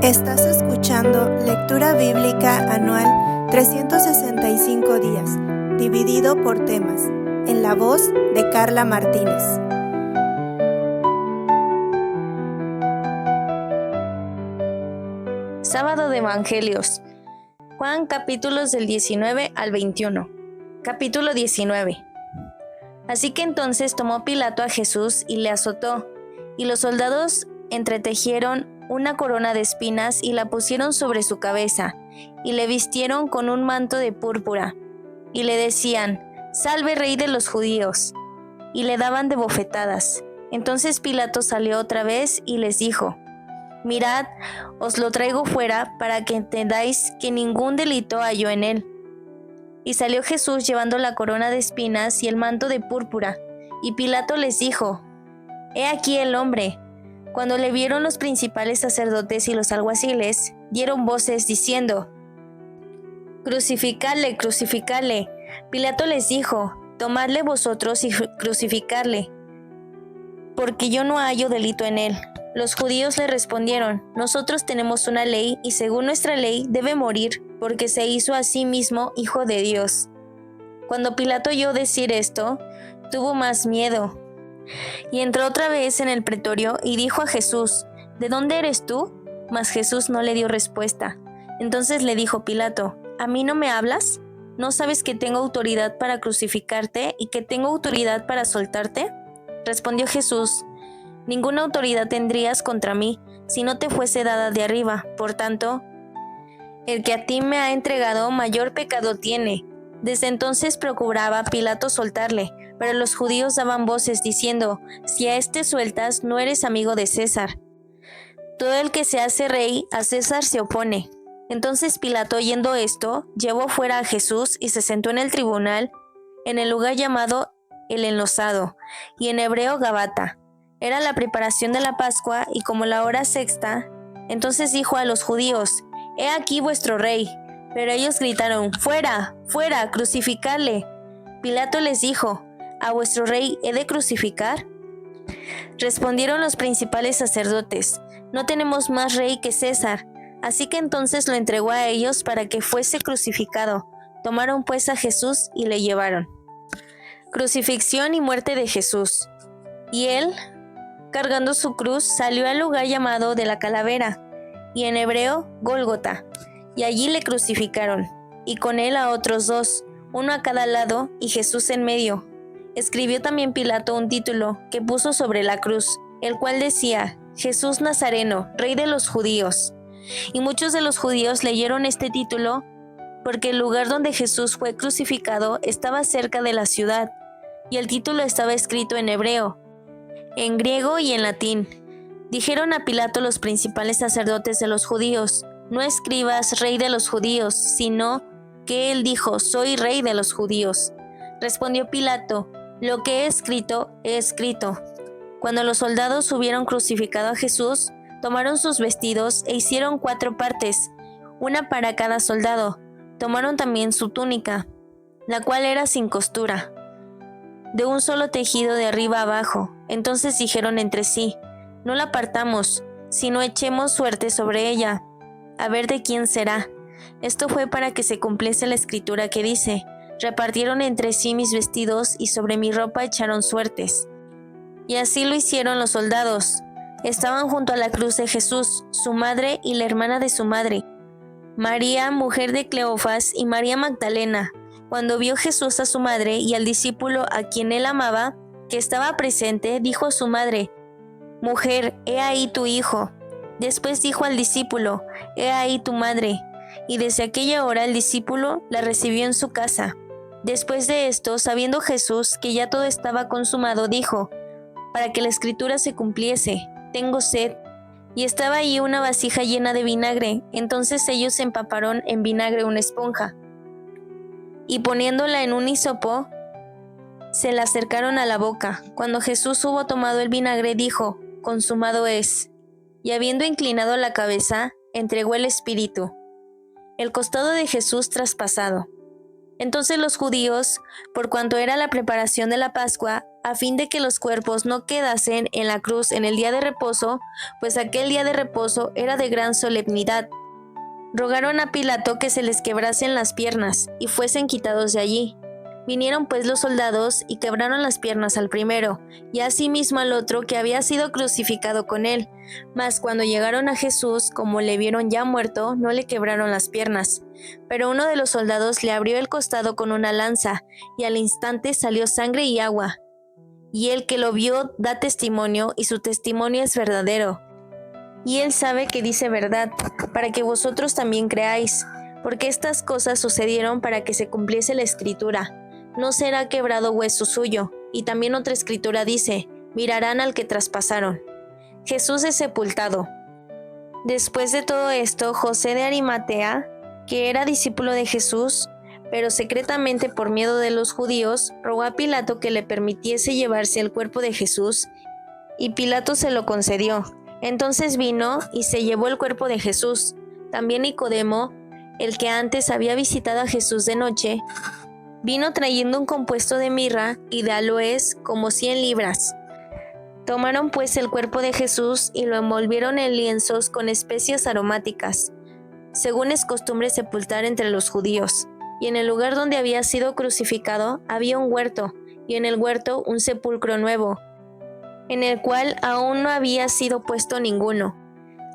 Estás escuchando Lectura Bíblica Anual 365 días, dividido por temas, en la voz de Carla Martínez. Sábado de Evangelios. Juan, capítulos del 19 al 21. Capítulo 19. Así que entonces tomó Pilato a Jesús y le azotó, y los soldados entretejieron una corona de espinas y la pusieron sobre su cabeza, y le vistieron con un manto de púrpura, y le decían: «Salve, Rey de los judíos», y le daban de bofetadas. Entonces Pilato salió otra vez y les dijo: «Mirad, os lo traigo fuera para que entendáis que ningún delito halló en él». Y salió Jesús llevando la corona de espinas y el manto de púrpura, y Pilato les dijo: «He aquí el hombre». Cuando le vieron los principales sacerdotes y los alguaciles, dieron voces diciendo: «Crucificadle, crucificadle». Pilato les dijo: «Tomadle vosotros y crucificadle, porque yo no hallo delito en él». Los judíos le respondieron: «Nosotros tenemos una ley, y según nuestra ley debe morir, porque se hizo a sí mismo hijo de Dios». Cuando Pilato oyó decir esto, tuvo más miedo, y entró otra vez en el pretorio y dijo a Jesús: «¿De dónde eres tú?». Mas Jesús no le dio respuesta. Entonces le dijo Pilato: «¿A mí no me hablas? ¿No sabes que tengo autoridad para crucificarte y que tengo autoridad para soltarte?». Respondió Jesús: «Ninguna autoridad tendrías contra mí si no te fuese dada de arriba. Por tanto, el que a ti me ha entregado mayor pecado tiene». Desde entonces procuraba Pilato soltarle, pero los judíos daban voces diciendo: «Si a este sueltas, no eres amigo de César. Todo el que se hace rey, a César se opone». Entonces Pilato, oyendo esto, llevó fuera a Jesús y se sentó en el tribunal, en el lugar llamado el Enlosado, y en hebreo Gabata. Era la preparación de la Pascua, y como la hora sexta, entonces dijo a los judíos: «He aquí vuestro rey». Pero ellos gritaron: «¡Fuera, fuera, crucificadle!». Pilato les dijo: «¿A vuestro rey he de crucificar?». Respondieron los principales sacerdotes: «No tenemos más rey que César». Así que entonces lo entregó a ellos para que fuese crucificado. Tomaron pues a Jesús y le llevaron. Crucifixión y muerte de Jesús. Y él, cargando su cruz, salió al lugar llamado de la Calavera, y en hebreo Gólgota, y allí le crucificaron, y con él a otros dos, uno a cada lado, y Jesús en medio. Escribió también Pilato un título que puso sobre la cruz, el cual decía: «Jesús Nazareno, Rey de los judíos». Y muchos de los judíos leyeron este título porque el lugar donde Jesús fue crucificado estaba cerca de la ciudad, y el título estaba escrito en hebreo, en griego y en latín. Dijeron a Pilato los principales sacerdotes de los judíos: «No escribas Rey de los judíos, sino que él dijo: soy Rey de los judíos». Respondió Pilato: «Lo que he escrito, he escrito». Cuando los soldados hubieron crucificado a Jesús, tomaron sus vestidos e hicieron 4 partes, una para cada soldado. Tomaron también su túnica, la cual era sin costura, de un solo tejido de arriba abajo. Entonces dijeron entre sí: «No la partamos, sino echemos suerte sobre ella, a ver de quién será». Esto fue para que se cumpliese la escritura que dice: «Repartieron entre sí mis vestidos y sobre mi ropa echaron suertes». Y así lo hicieron los soldados. Estaban junto a la cruz de Jesús, su madre y la hermana de su madre, María, mujer de Cleofas, y María Magdalena. Cuando vio Jesús a su madre y al discípulo a quien él amaba, que estaba presente, dijo a su madre: «Mujer, he ahí tu hijo». Después dijo al discípulo: «He ahí tu madre». Y desde aquella hora el discípulo la recibió en su casa. Después de esto, sabiendo Jesús que ya todo estaba consumado, dijo, para que la escritura se cumpliese: «Tengo sed». Y estaba allí una vasija llena de vinagre. Entonces ellos empaparon en vinagre una esponja, y poniéndola en un hisopo, se la acercaron a la boca. Cuando Jesús hubo tomado el vinagre, dijo: «Consumado es». Y habiendo inclinado la cabeza, entregó el espíritu. El costado de Jesús traspasado. Entonces los judíos, por cuanto era la preparación de la Pascua, a fin de que los cuerpos no quedasen en la cruz en el día de reposo, pues aquel día de reposo era de gran solemnidad. Rogaron a Pilato que se les quebrasen las piernas y fuesen quitados de allí. Vinieron pues los soldados y quebraron las piernas al primero, y asimismo al otro que había sido crucificado con él. Mas cuando llegaron a Jesús, como le vieron ya muerto, no le quebraron las piernas. Pero uno de los soldados le abrió el costado con una lanza, y al instante salió sangre y agua. Y el que lo vio da testimonio, y su testimonio es verdadero. Y él sabe que dice verdad, para que vosotros también creáis, porque estas cosas sucedieron para que se cumpliese la escritura. No será quebrado hueso suyo. Y también otra escritura dice, mirarán al que traspasaron. Jesús es sepultado. Después de todo esto, José de Arimatea, que era discípulo de Jesús, pero secretamente por miedo de los judíos, rogó a Pilato que le permitiese llevarse el cuerpo de Jesús, y Pilato se lo concedió. Entonces vino y se llevó el cuerpo de Jesús. También Nicodemo, el que antes había visitado a Jesús de noche, vino trayendo un compuesto de mirra y de aloes como 100 libras. Tomaron pues el cuerpo de Jesús y lo envolvieron en lienzos con especias aromáticas, según es costumbre sepultar entre los judíos. Y en el lugar donde había sido crucificado había un huerto, y en el huerto un sepulcro nuevo, en el cual aún no había sido puesto ninguno.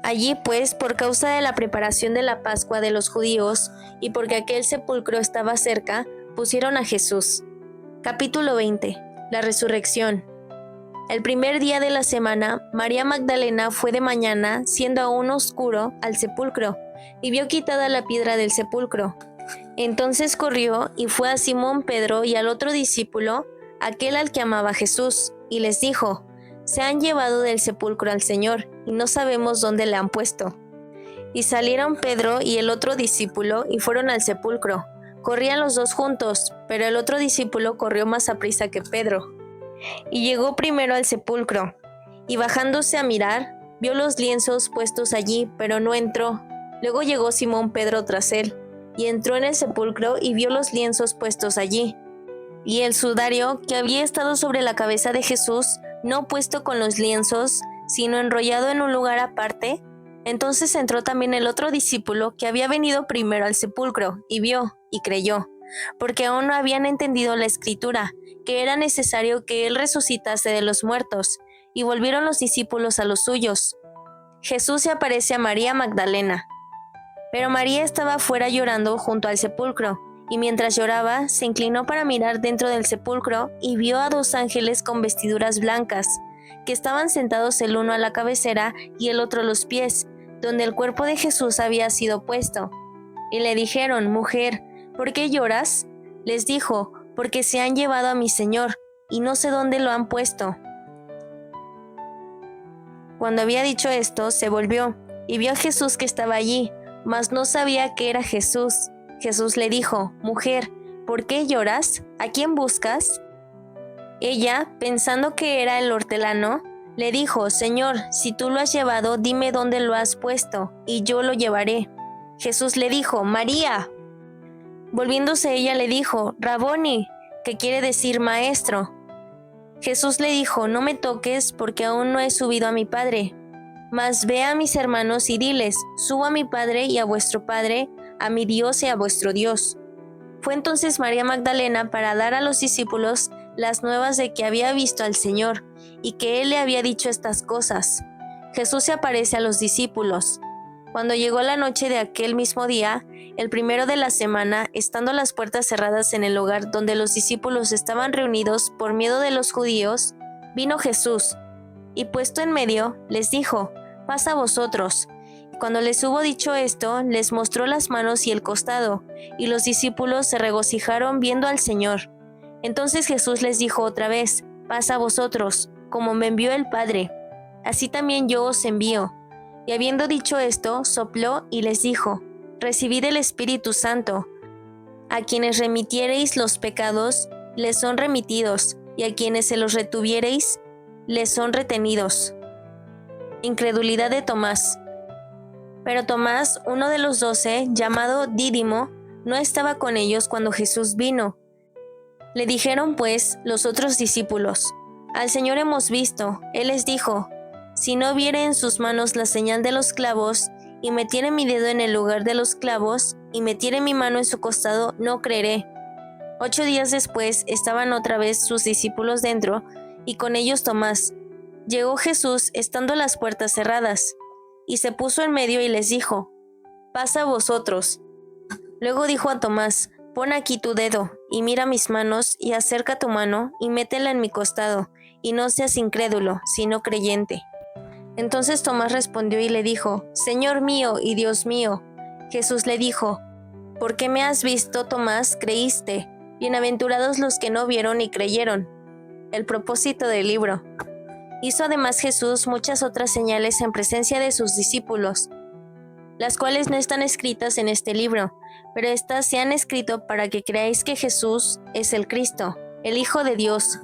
Allí pues, por causa de la preparación de la Pascua de los judíos, y porque aquel sepulcro estaba cerca, pusieron a Jesús. Capítulo 20. La resurrección. El primer día de la semana, María Magdalena fue de mañana, siendo aún oscuro, al sepulcro, y vio quitada la piedra del sepulcro. Entonces corrió y fue a Simón Pedro y al otro discípulo, aquel al que amaba Jesús, y les dijo, se han llevado del sepulcro al Señor, y no sabemos dónde le han puesto. Y salieron Pedro y el otro discípulo y fueron al sepulcro. Corrían los dos juntos, pero el otro discípulo corrió más aprisa que Pedro. Y llegó primero al sepulcro, y bajándose a mirar, vio los lienzos puestos allí, pero no entró. Luego llegó Simón Pedro tras él, y entró en el sepulcro y vio los lienzos puestos allí, y el sudario que había estado sobre la cabeza de Jesús, no puesto con los lienzos, sino enrollado en un lugar aparte. Entonces entró también el otro discípulo que había venido primero al sepulcro, y vio, y creyó, porque aún no habían entendido la escritura, que era necesario que él resucitase de los muertos, y volvieron los discípulos a los suyos. Jesús se aparece a María Magdalena. Pero María estaba fuera llorando junto al sepulcro, y mientras lloraba, se inclinó para mirar dentro del sepulcro, y vio a 2 ángeles con vestiduras blancas, que estaban sentados el uno a la cabecera y el otro a los pies, donde el cuerpo de Jesús había sido puesto. Y le dijeron, mujer, ¿por qué lloras? Les dijo, porque se han llevado a mi Señor, y no sé dónde lo han puesto. Cuando había dicho esto, se volvió, y vio a Jesús que estaba allí, mas no sabía que era Jesús. Jesús le dijo, mujer, ¿por qué lloras? ¿A quién buscas? Ella, pensando que era el hortelano, le dijo, Señor, si tú lo has llevado, dime dónde lo has puesto, y yo lo llevaré. Jesús le dijo, María. Volviéndose ella le dijo, Raboni, que quiere decir maestro. Jesús le dijo, no me toques, porque aún no he subido a mi Padre. Mas ve a mis hermanos y diles, subo a mi Padre y a vuestro Padre, a mi Dios y a vuestro Dios. Fue entonces María Magdalena para dar a los discípulos las nuevas de que había visto al Señor, y que Él le había dicho estas cosas. Jesús se aparece a los discípulos. Cuando llegó la noche de aquel mismo día, el primero de la semana, estando las puertas cerradas en el lugar donde los discípulos estaban reunidos por miedo de los judíos, vino Jesús, y puesto en medio, les dijo, pasa vosotros. Cuando les hubo dicho esto, les mostró las manos y el costado, y los discípulos se regocijaron viendo al Señor. Entonces Jesús les dijo otra vez, pasa vosotros, como me envió el Padre, así también yo os envío. Y habiendo dicho esto, sopló y les dijo, recibid el Espíritu Santo. A quienes remitiereis los pecados, les son remitidos, y a quienes se los retuviereis, les son retenidos. Incredulidad de Tomás. Pero Tomás, uno de los 12, llamado Dídimo, no estaba con ellos cuando Jesús vino. Le dijeron pues los otros discípulos, Al Señor hemos visto. Él les dijo, si no viere en sus manos la señal de los clavos, y metiere mi dedo en el lugar de los clavos, y metiere mi mano en su costado, no creeré. 8 días después estaban otra vez sus discípulos dentro, y con ellos Tomás. Llegó Jesús estando las puertas cerradas, y se puso en medio y les dijo, pasa vosotros. Luego dijo a Tomás, pon aquí tu dedo, y mira mis manos, y acerca tu mano, y métela en mi costado, y no seas incrédulo, sino creyente. Entonces Tomás respondió y le dijo, Señor mío y Dios mío. Jesús le dijo, ¿por qué me has visto, Tomás, creíste? Bienaventurados los que no vieron y creyeron. El propósito del libro. Hizo además Jesús muchas otras señales en presencia de sus discípulos, las cuales no están escritas en este libro, pero éstas se han escrito para que creáis que Jesús es el Cristo, el Hijo de Dios,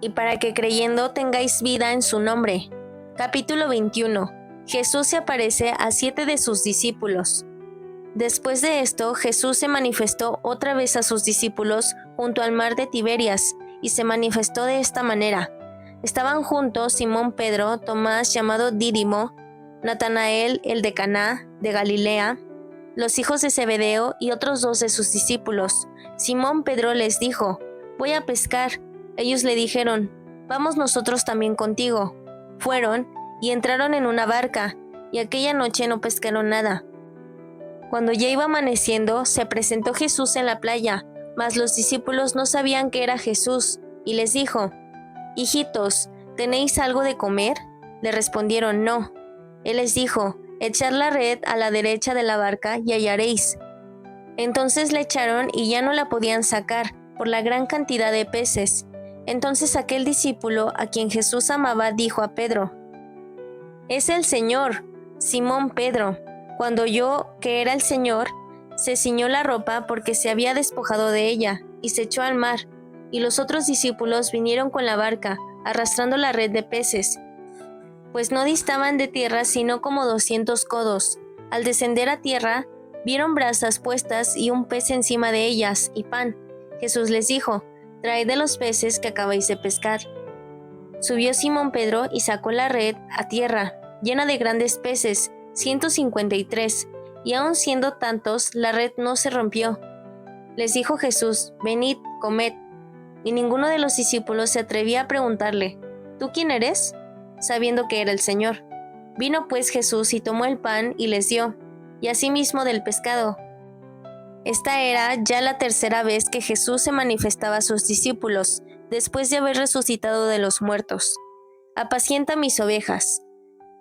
y para que creyendo tengáis vida en su nombre. Capítulo 21. Jesús se aparece a 7 de sus discípulos. Después de esto, Jesús se manifestó otra vez a sus discípulos junto al mar de Tiberias, y se manifestó de esta manera. Estaban juntos Simón Pedro, Tomás llamado Dídimo, Natanael el de Caná de Galilea, los hijos de Zebedeo y otros 2 de sus discípulos. Simón Pedro les dijo, voy a pescar. Ellos le dijeron, vamos nosotros también contigo. Fueron y entraron en una barca, y aquella noche no pescaron nada. Cuando ya iba amaneciendo, se presentó Jesús en la playa, mas los discípulos no sabían que era Jesús, y les dijo, hijitos, ¿tenéis algo de comer? Le respondieron, no. Él les dijo, echad la red a la derecha de la barca y hallaréis. Entonces la echaron y ya no la podían sacar, por la gran cantidad de peces. Entonces aquel discípulo a quien Jesús amaba dijo a Pedro, es el Señor. Simón Pedro, cuando oyó que era el Señor, se ciñó la ropa porque se había despojado de ella, y se echó al mar. Y los otros discípulos vinieron con la barca, arrastrando la red de peces, pues no distaban de tierra sino como 200 codos. Al descender a tierra, vieron brasas puestas y un pez encima de ellas, y pan. Jesús les dijo, traed de los peces que acabáis de pescar. Subió Simón Pedro y sacó la red a tierra, llena de grandes peces, 153, y aun siendo tantos, la red no se rompió. Les dijo Jesús, venid, comed. Y ninguno de los discípulos se atrevía a preguntarle, ¿tú quién eres? Sabiendo que era el Señor. Vino pues Jesús y tomó el pan y les dio, y asimismo del pescado. Esta era ya la 3ª vez que Jesús se manifestaba a sus discípulos, después de haber resucitado de los muertos. Apacienta mis ovejas.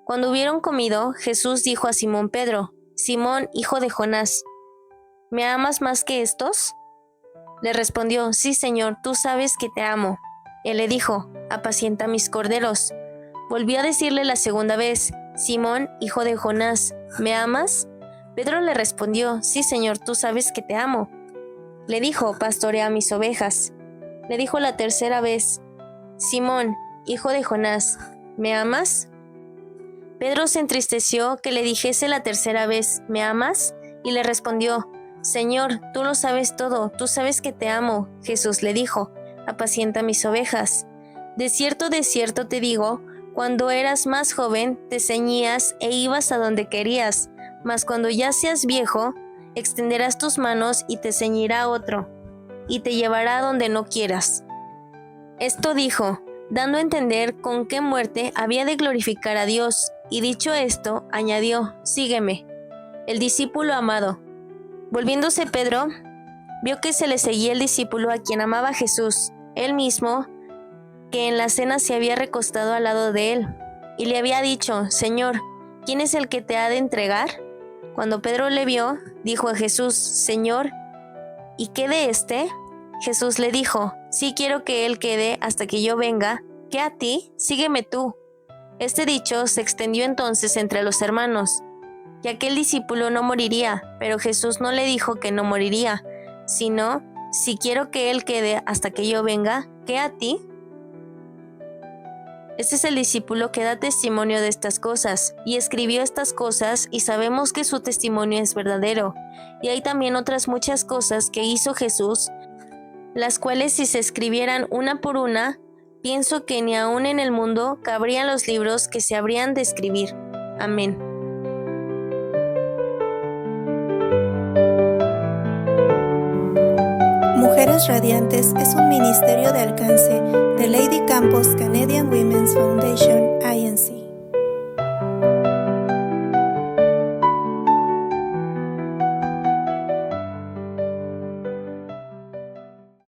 Cuando hubieron comido, Jesús dijo a Simón Pedro, Simón, hijo de Jonás, ¿me amas más que estos? Le respondió, sí, Señor, tú sabes que te amo. Él le dijo, apacienta mis corderos. Volvió a decirle la 2ª vez, Simón, hijo de Jonás, ¿me amas? Pedro le respondió, sí, Señor, tú sabes que te amo. Le dijo, pastorea mis ovejas. Le dijo la 3ª vez, Simón, hijo de Jonás, ¿me amas? Pedro se entristeció que le dijese la 3ª vez, ¿me amas? Y le respondió, Señor, tú lo sabes todo, tú sabes que te amo. Jesús le dijo, apacienta mis ovejas. De cierto te digo, cuando eras más joven, te ceñías e ibas a donde querías, mas cuando ya seas viejo, extenderás tus manos y te ceñirá otro, y te llevará a donde no quieras. Esto dijo, dando a entender con qué muerte había de glorificar a Dios, y dicho esto, añadió, sígueme. El discípulo amado. Volviéndose Pedro, vio que se le seguía el discípulo a quien amaba Jesús, él mismo, que en la cena se había recostado al lado de él, y le había dicho, Señor, ¿quién es el que te ha de entregar? Cuando Pedro le vio, dijo a Jesús, Señor, ¿y qué de éste? Jesús le dijo, sí quiero que él quede hasta que yo venga, ¿qué a ti? Sígueme tú. Este dicho se extendió entonces entre los hermanos, y aquel discípulo no moriría, pero Jesús no le dijo que no moriría, sino, si quiero que él quede hasta que yo venga, ¿qué a ti? Este es el discípulo que da testimonio de estas cosas, y escribió estas cosas, y sabemos que su testimonio es verdadero. Y hay también otras muchas cosas que hizo Jesús, las cuales si se escribieran una por una, Pienso que ni aún en el mundo cabrían los libros que se habrían de escribir. Amén. Mujeres Radiantes es un ministerio de alcance de Lady Campos Canadian Women's Foundation, INC.